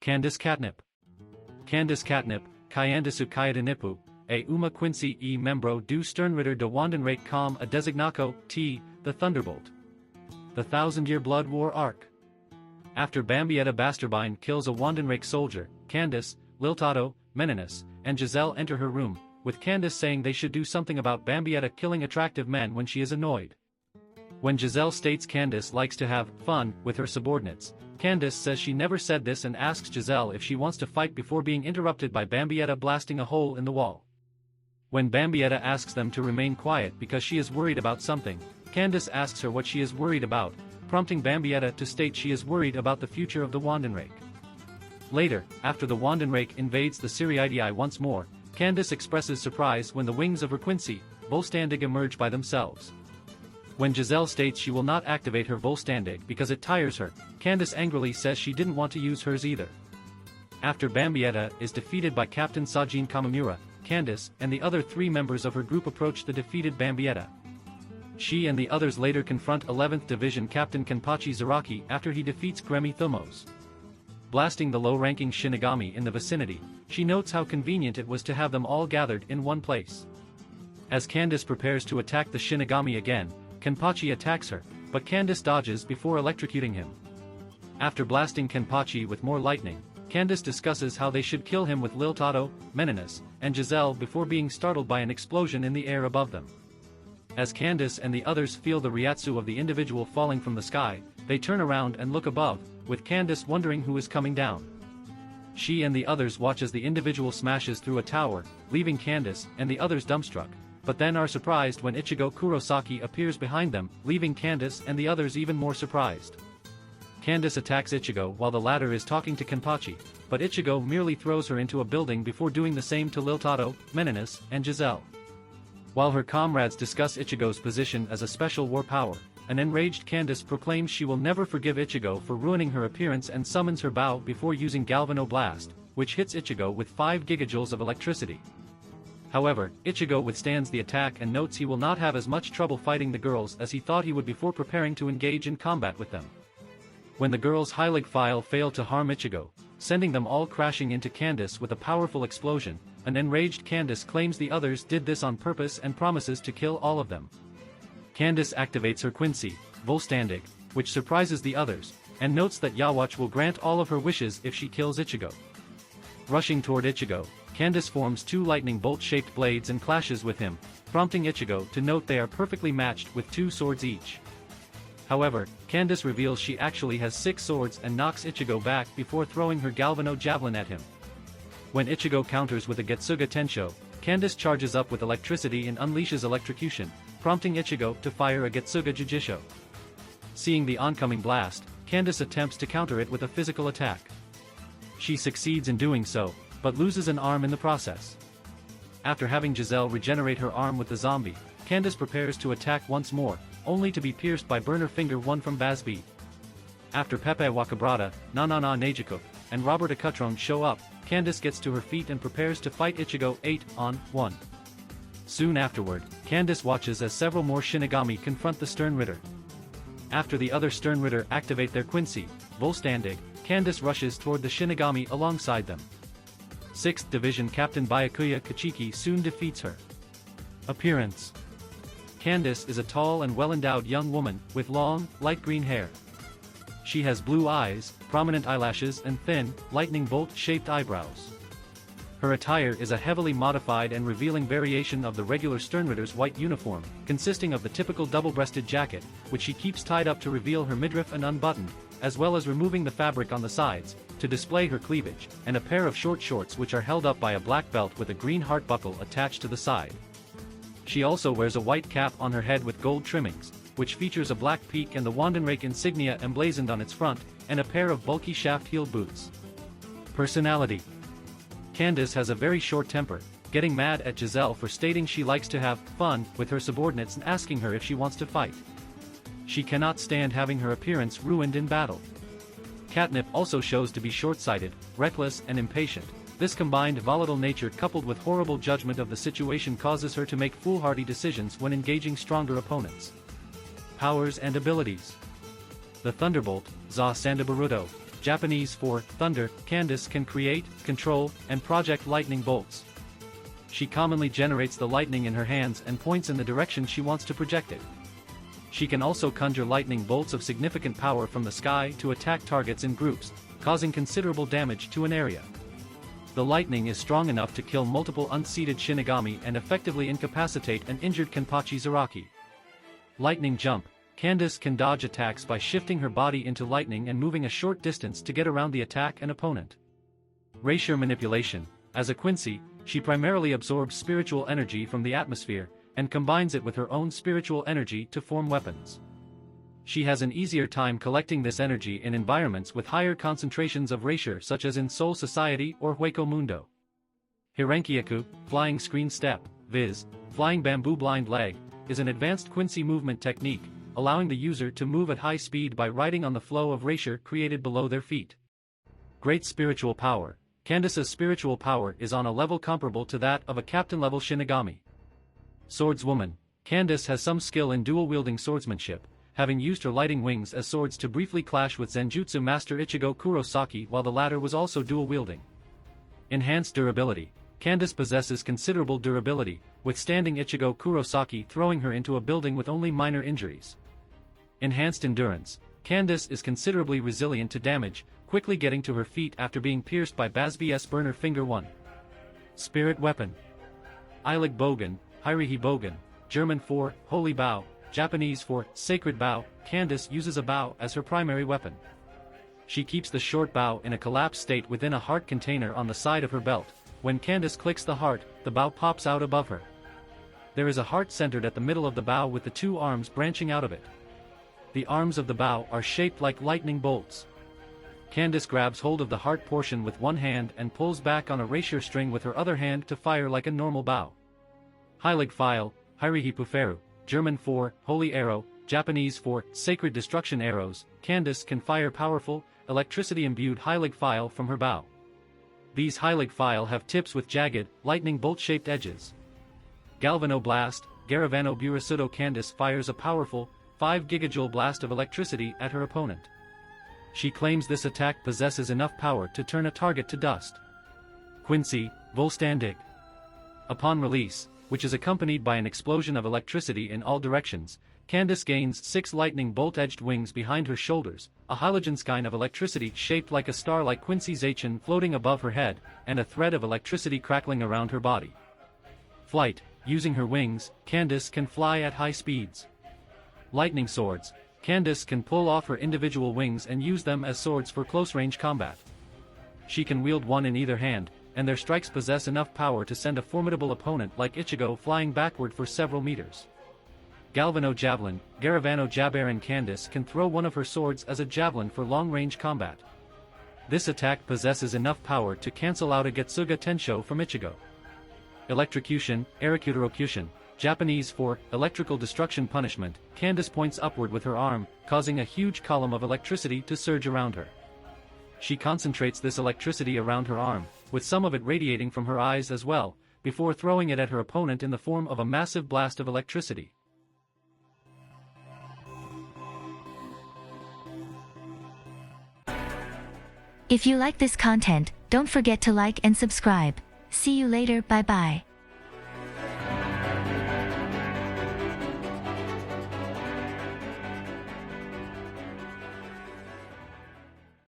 Candice Catnipp. Candice Catnipp, Candice Kaioshin, a uma quincy e membro do Sternritter de Wandenreich com a designado T, the Thunderbolt. The Thousand-Year Blood War Arc. After Bambietta Basterbine kills a Wandenreich soldier, Candice, Liltato, Menenius, and Giselle enter her room, with Candice saying they should do something about Bambietta killing attractive men when she is annoyed. When Giselle states Candice likes to have fun with her subordinates, Candice says she never said this and asks Giselle if she wants to fight before being interrupted by Bambietta blasting a hole in the wall. When Bambietta asks them to remain quiet because she is worried about something, Candice asks her what she is worried about, prompting Bambietta to state she is worried about the future of the Wandenreich. Later, after the Wandenreich invades the Siriidii once more, Candice expresses surprise when the wings of her Quincy, Volstandig emerge by themselves. When Giselle states she will not activate her Volstandig because it tires her, Candice angrily says she didn't want to use hers either. After Bambietta is defeated by Captain Sajin Kamamura, Candice and the other 3 members of her group approach the defeated Bambietta. She and the others later confront 11th Division Captain Kenpachi Zaraki after he defeats Gremi Thumos. Blasting the low-ranking Shinigami in the vicinity, she notes how convenient it was to have them all gathered in one place. As Candice prepares to attack the Shinigami again, Kenpachi attacks her, but Candice dodges before electrocuting him. After blasting Kenpachi with more lightning, Candice discusses how they should kill him with Liltato, Menenius, and Giselle before being startled by an explosion in the air above them. As Candice and the others feel the ryatsu of the individual falling from the sky, they turn around and look above, with Candice wondering who is coming down. She and the others watch as the individual smashes through a tower, leaving Candice and the others dumbstruck, but then are surprised when Ichigo Kurosaki appears behind them, leaving Candice and the others even more surprised. Candice attacks Ichigo while the latter is talking to Kenpachi, but Ichigo merely throws her into a building before doing the same to Liltato, Menenius, and Giselle. While her comrades discuss Ichigo's position as a special war power, an enraged Candice proclaims she will never forgive Ichigo for ruining her appearance and summons her bow before using Galvano Blast, which hits Ichigo with 5 gigajoules of electricity. However, Ichigo withstands the attack and notes he will not have as much trouble fighting the girls as he thought he would before preparing to engage in combat with them. When the girls' Heilig File fail to harm Ichigo, sending them all crashing into Candice with a powerful explosion, an enraged Candice claims the others did this on purpose and promises to kill all of them. Candice activates her Quincy, Volstandig, which surprises the others, and notes that Yawatch will grant all of her wishes if she kills Ichigo. Rushing toward Ichigo, Candice forms 2 lightning bolt-shaped blades and clashes with him, prompting Ichigo to note they are perfectly matched with 2 swords each. However, Candice reveals she actually has 6 swords and knocks Ichigo back before throwing her Galvano javelin at him. When Ichigo counters with a Getsuga Tensho, Candice charges up with electricity and unleashes electrocution, prompting Ichigo to fire a Getsuga Jujisho. Seeing the oncoming blast, Candice attempts to counter it with a physical attack. She succeeds in doing so, but loses an arm in the process. After having Giselle regenerate her arm with the zombie, Candice prepares to attack once more, only to be pierced by Burner Finger 1 from Bazbeat. After Pepe Wakabrata, Nanana Nejiku, and Robert Acutron show up, Candice gets to her feet and prepares to fight Ichigo 8-on-1. Soon afterward, Candice watches as several more Shinigami confront the Sternritter. After the other Sternritter activate their Quincy, Volstandig, Candice rushes toward the Shinigami alongside them. 6th Division Captain Byakuya Kachiki soon defeats her. Appearance: Candice is a tall and well-endowed young woman, with long, light green hair. She has blue eyes, prominent eyelashes and thin, lightning bolt-shaped eyebrows. Her attire is a heavily modified and revealing variation of the regular Sternritter's white uniform, consisting of the typical double-breasted jacket, which she keeps tied up to reveal her midriff and unbuttoned, as well as removing the fabric on the sides, to display her cleavage, and a pair of short shorts which are held up by a black belt with a green heart buckle attached to the side. She also wears a white cap on her head with gold trimmings, which features a black peak and the Wandenreich insignia emblazoned on its front, and a pair of bulky shaft-heeled boots. Personality: Candice has a very short temper, getting mad at Giselle for stating she likes to have fun with her subordinates and asking her if she wants to fight. She cannot stand having her appearance ruined in battle. Catnipp also shows to be short-sighted, reckless and impatient. This combined volatile nature coupled with horrible judgment of the situation causes her to make foolhardy decisions when engaging stronger opponents. Powers and abilities: the Thunderbolt, Za Sandabaruto. Japanese for thunder, Candice can create, control, and project lightning bolts. She commonly generates the lightning in her hands and points in the direction she wants to project it. She can also conjure lightning bolts of significant power from the sky to attack targets in groups, causing considerable damage to an area. The lightning is strong enough to kill multiple unseated Shinigami and effectively incapacitate an injured Kenpachi Zaraki. Lightning jump. Candice can dodge attacks by shifting her body into lightning and moving a short distance to get around the attack and opponent. Racial manipulation. As a Quincy, she primarily absorbs spiritual energy from the atmosphere, and combines it with her own spiritual energy to form weapons. She has an easier time collecting this energy in environments with higher concentrations of Racial, such as in Soul Society or Hueco Mundo. Hirankiaku, flying screen step, viz., flying bamboo blind leg, is an advanced Quincy movement technique, allowing the user to move at high speed by riding on the flow of Racial created below their feet. Great spiritual power. Candice's spiritual power is on a level comparable to that of a captain-level Shinigami. Swordswoman. Candice has some skill in dual-wielding swordsmanship, having used her lighting wings as swords to briefly clash with Zenjutsu master Ichigo Kurosaki while the latter was also dual-wielding. Enhanced durability. Candice possesses considerable durability, withstanding Ichigo Kurosaki throwing her into a building with only minor injuries. Enhanced endurance. Candice is considerably resilient to damage, quickly getting to her feet after being pierced by Bazb's Burner Finger 1. Spirit weapon. Eilig Bogen, Heirihi Bogen, German for Holy Bow, Japanese for Sacred Bow. Candice uses a bow as her primary weapon. She keeps the short bow in a collapsed state within a heart container on the side of her belt. When Candice clicks the heart, the bow pops out above her. There is a heart centered at the middle of the bow with the two arms branching out of it. The arms of the bow are shaped like lightning bolts. Candice grabs hold of the heart portion with one hand and pulls back on a racier string with her other hand to fire like a normal bow. Heilig Pfeil, Heirihi Puferu, German for Holy Arrow, Japanese for Sacred Destruction Arrows. Candice can fire powerful, electricity-imbued Heilig Pfeil from her bow. These Heilig Pfeil have tips with jagged, lightning bolt-shaped edges. Galvano Blast, Garavano Burasudo. Candice fires a powerful, 5 gigajoule blast of electricity at her opponent. She claims this attack possesses enough power to turn a target to dust. Quincy, Volstandig. Upon release, which is accompanied by an explosion of electricity in all directions, Candice gains 6 lightning bolt-edged wings behind her shoulders, a halogenskine of electricity shaped like a star like Quincy Zaichin floating above her head, and a thread of electricity crackling around her body. Flight. Using her wings, Candice can fly at high speeds. Lightning swords. Candice can pull off her individual wings and use them as swords for close-range combat. She can wield one in either hand, and their strikes possess enough power to send a formidable opponent like Ichigo flying backward for several meters. Galvano Javelin, Garavano Jabaran. Candice can throw one of her swords as a javelin for long-range combat. This attack possesses enough power to cancel out a Getsuga Tensho from Ichigo. Electrocution, Erikuterokution, Japanese for Electrical Destruction Punishment. Candice points upward with her arm, causing a huge column of electricity to surge around her. She concentrates this electricity around her arm, with some of it radiating from her eyes as well, before throwing it at her opponent in the form of a massive blast of electricity. If you like this content, don't forget to like and subscribe. See you later, bye bye.